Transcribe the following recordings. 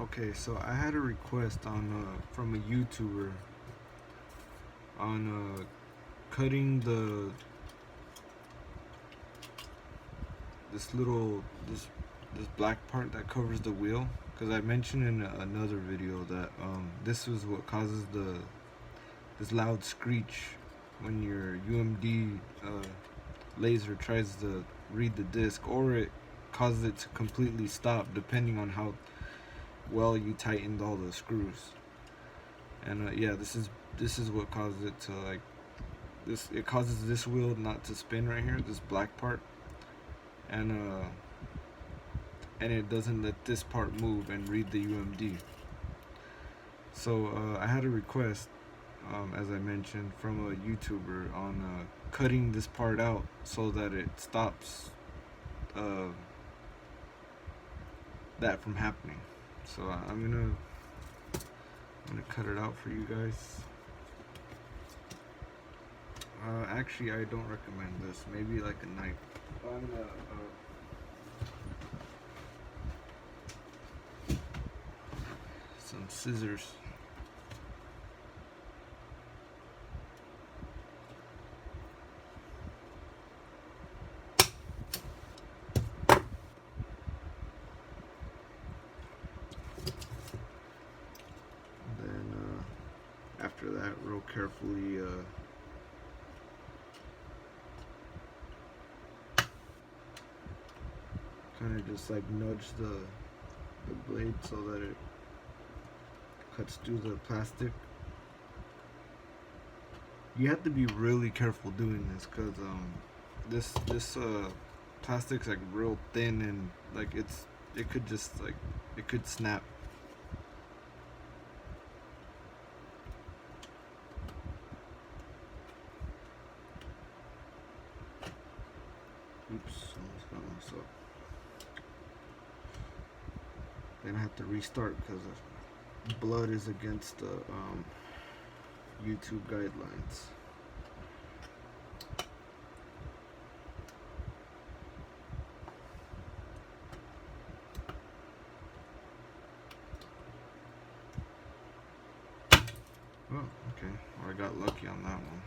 Okay, so I had a request on from a YouTuber on cutting this little this black part that covers the wheel, because I mentioned in another video that this is what causes this loud screech when your UMD laser tries to read the disc, or it causes it to completely stop depending on how well you tightened all the screws. And yeah, this is what causes it to it causes this wheel not to spin right here, this black part, and it doesn't let this part move and read the UMD. So I had a request, as I mentioned, from a YouTuber on cutting this part out so that it stops that from happening. So I'm gonna cut it out for you guys. Actually, I don't recommend this. Maybe like a knife. I'm gonna some scissors. After that, real carefully kind of just like nudge the blade so that it cuts through the plastic. You have to be really careful doing this, because this plastic's like real thin, and like it could just like it could snap. Oops, almost got myself. Then I have to restart because blood is against the YouTube guidelines. Oh, okay. Well, I got lucky on that one.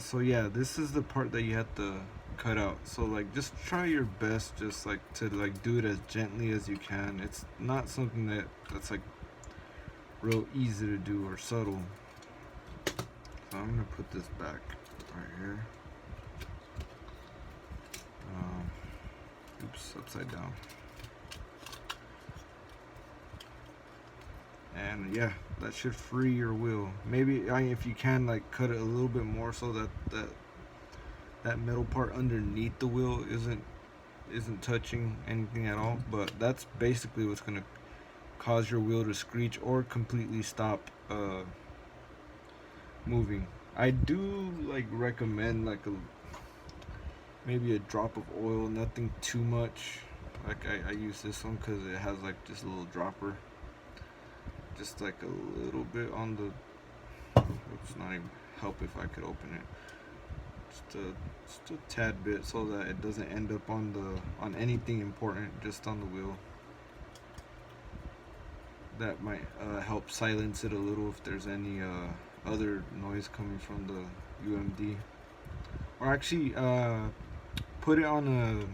So yeah, this is the part that you have to cut out. So like, just try your best, just like to like do it as gently as you can. It's not something that's like real easy to do or subtle. So I'm gonna put this back right here. Oops, upside down. And yeah, that should free your wheel. Maybe if you can, like, cut it a little bit more so that that metal part underneath the wheel isn't touching anything at all. But that's basically what's gonna cause your wheel to screech or completely stop moving. I do like recommend like maybe a drop of oil, nothing too much. Like I use this one because it has like this little dropper, just like a little bit on the, it's not even help if I could open it, just a tad bit, so that it doesn't end up on anything important, just on the wheel. That might help silence it a little if there's any other noise coming from the UMD. Or actually put it on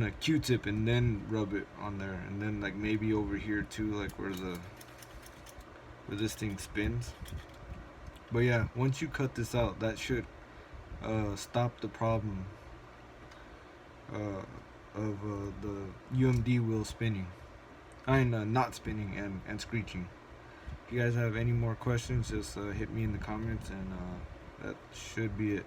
a Q-tip and then rub it on there, and then like maybe over here too, like where this thing spins. But yeah, once you cut this out, that should stop the problem of the UMD wheel spinning and not spinning and screeching. If you guys have any more questions, just hit me in the comments, and that should be it.